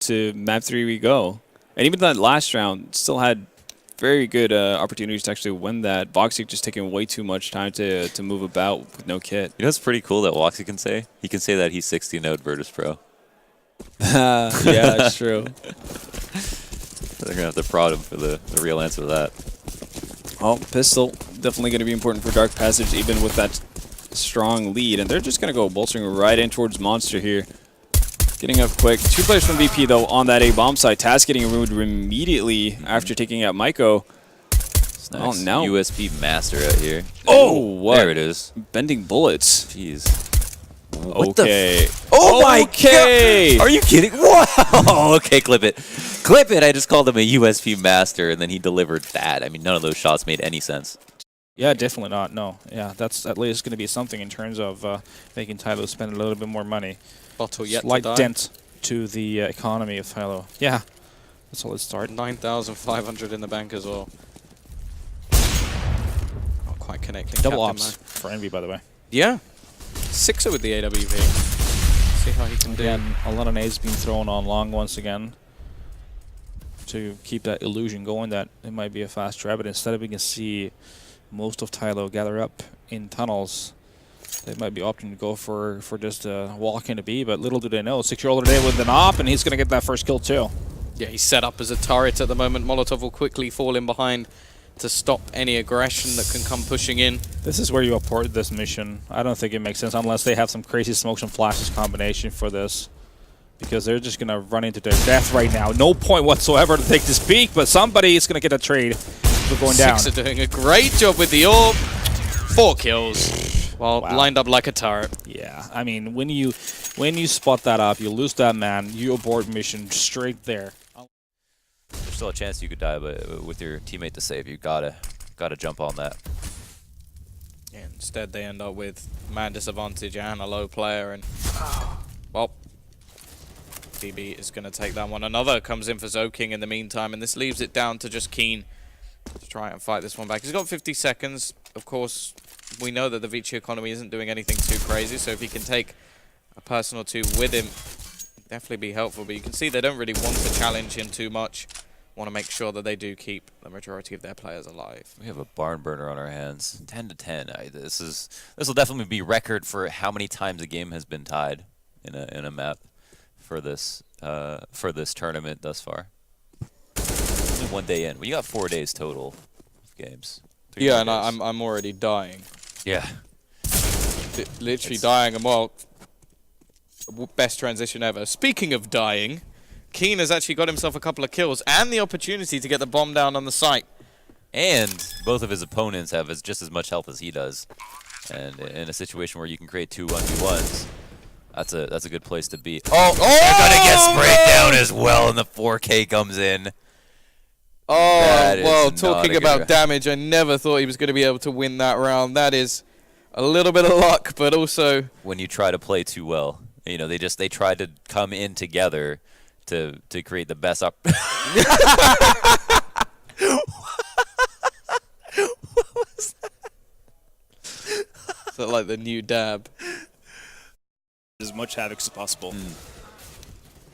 to map 3 we go. And even that last round still had very good opportunities to actually win that. Voxic just taking way too much time to move about with no kit. You know what's pretty cool that Woxy can say? He can say that he's 60 node Virtus Pro. Yeah, that's true. They're going to have to prod him for the real answer to that. Oh, pistol. Definitely going to be important for Dark Passage, even with that strong lead. And they're just going to go bolstering right in towards Monster here. Getting up quick. 2 players from VP, though, on that A-bomb side. Taz getting removed immediately after taking out Maiko. Oh, no. USP Master out here. Oh, what? There it is. Bending bullets. Jeez. Okay. Oh my god! Are you kidding? Wow! Okay, clip it. Clip it! I just called him a USP Master, and then he delivered that. I mean, none of those shots made any sense. Yeah, definitely not. No. Yeah, that's at least going to be something in terms of making Tylo spend a little bit more money. Bottle yet Slight to die. dent to the economy of Tylo. Yeah, that's all it start. 9,500 in the bank as well. Not quite connecting. Double Captain ops for Envy, by the way. Yeah. 6er with the AWP. See how he can do. Again, a lot of nades being thrown on long once again to keep that illusion going that it might be a fast trap, but instead we can see most of Tylo gather up in tunnels. They might be opting to go for just a walk into B, but little do they know. 6-year-old today with an op, and he's going to get that first kill too. Yeah, he's set up as a turret at the moment. Molotov will quickly fall in behind to stop any aggression that can come pushing in. This is where you abort this mission. I don't think it makes sense unless they have some crazy smokes and flashes combination for this, because they're just going to run into their death right now. No point whatsoever to take this peek, but somebody is going to get a trade for going down. 6er doing a great job with the orb. 4 kills. Well, lined up like a turret. Yeah, I mean, when you spot that up, you lose that man, you abort mission straight there. There's still a chance you could die, but with your teammate to save, you gotta jump on that. Yeah, instead, they end up with man disadvantage and a low player, and well, DB is going to take that one. Another comes in for Zoking in the meantime, and this leaves it down to just Keen to try and fight this one back. He's got 50 seconds. Of course, we know that the Vici economy isn't doing anything too crazy, so if he can take a person or two with him, definitely be helpful. But you can see they don't really want to challenge him too much. Want to make sure that they do keep the majority of their players alive. We have a barn burner on our hands. 10 to 10. This will definitely be record for how many times a game has been tied in a map for this tournament thus far. Only 1 day in. We got 4 days total of games. Yeah, and I'm already dying. Yeah. Literally dying. And well, best transition ever. Speaking of dying, Keen has actually got himself a couple of kills and the opportunity to get the bomb down on the site. And both of his opponents have just as much health as he does. And in a situation where you can create 2 1v1s, that's a good place to be. Oh, they're gonna get sprayed down as well, and the 4K comes in. Oh, well, talking about damage, I never thought he was going to be able to win that round. That is a little bit of luck, but also when you try to play too well, you know, they tried to come in together to create the best up. What was that? Is that like the new dab? As much havoc as possible.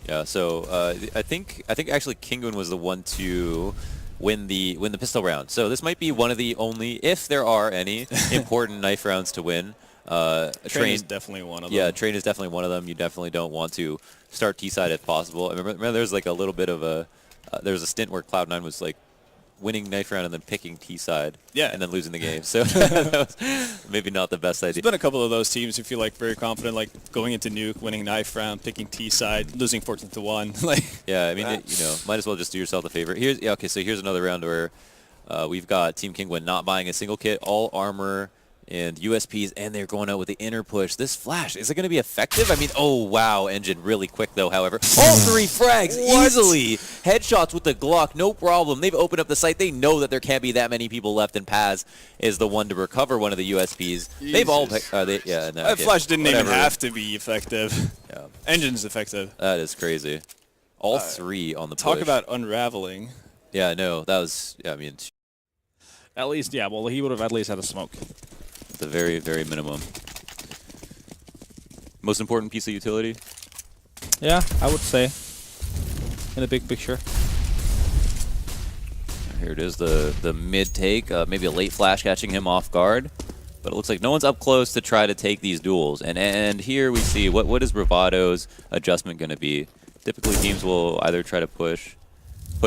Yeah, so I think actually Kinguin was the one to win the pistol round. So this might be one of the only, if there are any, important knife rounds to win. Train is definitely one of them. Yeah, Train is definitely one of them. You definitely don't want to start T-side if possible. I remember there's like a little bit of a there was a stint where Cloud9 was like winning knife round and then picking T-side, and then losing the game. So that was maybe not the best idea. There's been a couple of those teams who feel like very confident, like going into Nuke, winning knife round, picking T-side, losing 14-1. Like, yeah, I mean, you know, might as well just do yourself a favor. Okay, so here's another round where we've got Team Kinguin not buying a single kit, all armor and USPs, and they're going out with the inner push. This flash, is it going to be effective? I mean, oh, wow, Engine really quick, though, however. All 3 frags easily. Headshots with the Glock, no problem. They've opened up the site. They know that there can't be that many people left, and Paz is the one to recover one of the USPs. Jesus. They've all... that flash didn't even have to be effective. Yeah. Engine's effective. That is crazy. All 3 on the push. Talk about unraveling. Yeah, no, that was... Yeah, I mean... At least, yeah, well, he would have at least had a smoke. The very, very minimum. Most important piece of utility? Yeah, I would say. in the big picture. Here it is, the mid take, maybe a late flash catching him off guard. But it looks like no one's up close to try to take these duels. And here we see what is Bravado's adjustment going to be. Typically teams will either try to push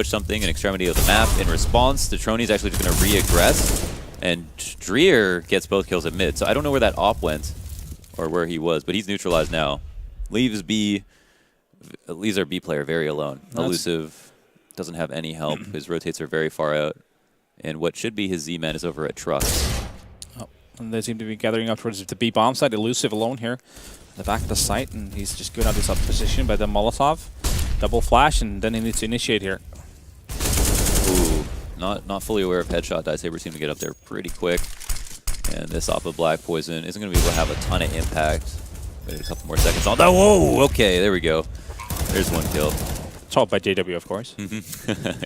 something in extremity of the map. In response, Detroni's actually just going to re-aggress. And Dreer gets both kills at mid. So I don't know where that op went or where he was, but he's neutralized now. Leaves our B player very alone. Elusive doesn't have any help. His rotates are very far out. And what should be his Z-man is over at Trucks. And they seem to be gathering up towards the B bomb side. Elusive alone here at the back of the site, and he's just good at this up position by the Molotov. Double flash, and then he needs to initiate here. Ooh, not fully aware of headshot. Saber seem to get up there pretty quick. And this off of Black Poison isn't going to be able to have a ton of impact. Wait a couple more seconds on that. Whoa! Okay, there we go. There's one kill. Taught by JW, of course.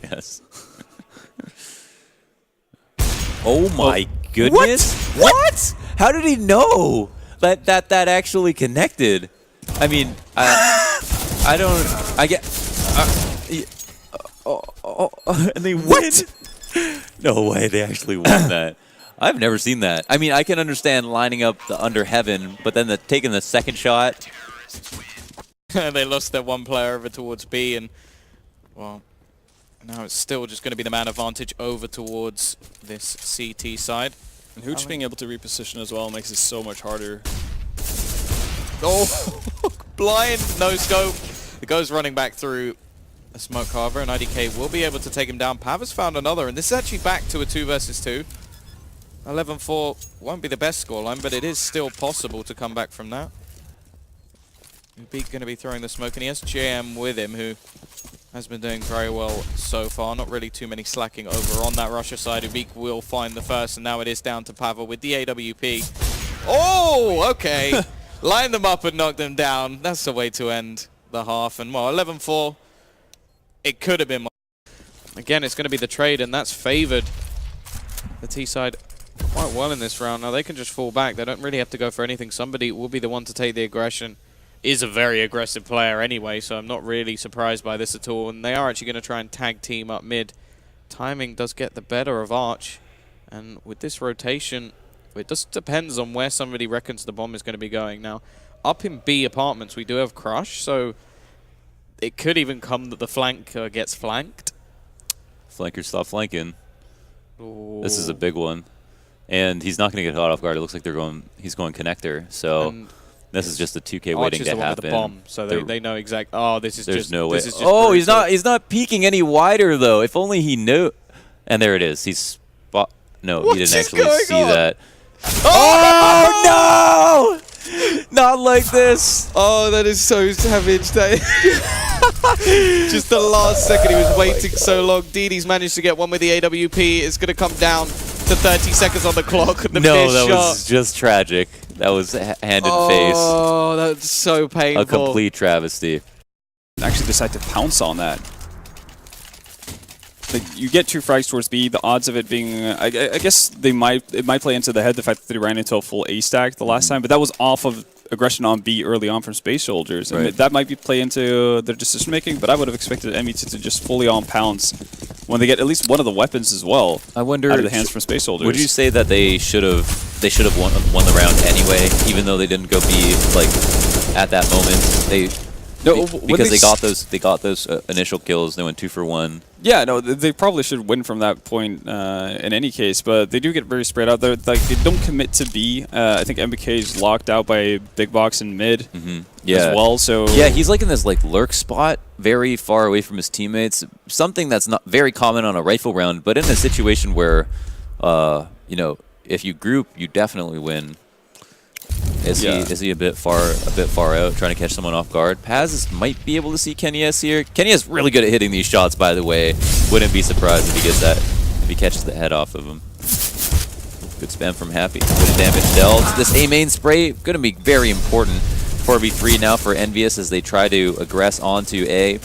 Yes. Oh my goodness! What? How did he know that actually connected? I mean, I don't. I get. And they win. No way! They actually won that. I've never seen that. I mean, I can understand lining up the under heaven, but then taking the second shot. They lost their one player over towards B, and well, now it's still just going to be the man advantage over towards this CT side. And Hooch being able to reposition as well makes it so much harder. Oh, blind, no scope. It goes running back through a smoke carver, and IDK will be able to take him down. Pav has found another, and this is actually back to a 2 versus 2. 11-4 won't be the best scoreline, but it is still possible to come back from that. Ubik going to be throwing the smoke, and he has JM with him, who has been doing very well so far. Not really too many slacking over on that Russia side. Ubik will find the first, and now it is down to Pavel with the AWP. Oh, okay. Line them up and knock them down. That's the way to end the half. And well, 11-4, it could have been more. Again, it's going to be the trade, and that's favored the T side quite well in this round. Now they can just fall back. They don't really have to go for anything. Somebody will be the one to take the aggression. Is a very aggressive player anyway, so I'm not really surprised by this at all. And they are actually going to try and tag team up mid. Timing does get the better of Arch, and with this rotation, it just depends on where somebody reckons the bomb is going to be going. Now, up in B apartments, we do have Crush, so it could even come that the flank gets flanked. Flankers stop flanking. Ooh. This is a big one, and he's not going to get caught off guard. It looks like he's going connector. So. And this is just a 2K waiting to happen. The bomb, so they know exactly. Oh, this is There's just. no way. This is just oh, brutal. he's not peeking any wider though. If only he knew. And there it is. He's no, he didn't actually see that. Oh no! Not like this. Oh, that is so savage. That just the last second, he was waiting so long. DD's managed to get one with the AWP. It's going to come down to 30 seconds on the clock. The no, that shot. was just tragic. That was hand and face. Oh, that's so painful. A complete travesty. Actually decide to pounce on that. Like, you get 2 frags towards B, the odds of it being, I guess it might play into the head, the fact that they ran into a full A stack the last time, but that was off of aggression on B early on from Space Soldiers. Right. And that might play into their decision making, but I would have expected Envy to just fully on pounce when they get at least one of the weapons as well. I wonder out of the hands from Space Soldiers. Would you say that they should have won the round anyway, even though they didn't go B like at that moment? Because they got those initial kills. They went 2 for 1. Yeah, no, they probably should win from that point in any case, but they do get very spread out. Like, they don't commit to B. I think MBK is locked out by Big Box in mid as well. So yeah, he's like in this like lurk spot, very far away from his teammates. Something that's not very common on a rifle round, but in a situation where, you know, if you group, you definitely win. Is he a bit far out, trying to catch someone off guard? Paz might be able to see Kenny-S here. Kenny-S really good at hitting these shots, by the way. Wouldn't be surprised if he gets that, if he catches the head off of him. Good spam from Happy. Good damage dealt. This A main spray going to be very important. 4v3 now for Envious as they try to aggress onto A.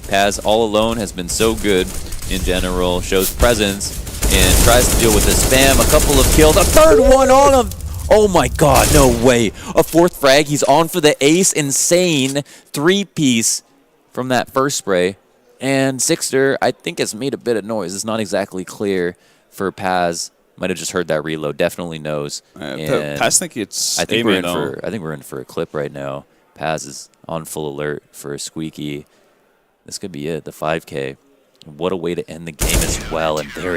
Paz all alone has been so good in general. Shows presence and tries to deal with the spam. A couple of kills. A third one on him. Oh my god, no way. A 4th frag. He's on for the ace. Insane 3-piece from that first spray. And Sixter, I think, has made a bit of noise. It's not exactly clear for Paz. Might have just heard that reload. Definitely knows. Paz think it's I think we're in though. for. I think we're in for a clip right now. Paz is on full alert for a squeaky. This could be it. The 5K. What a way to end the game as well. And there.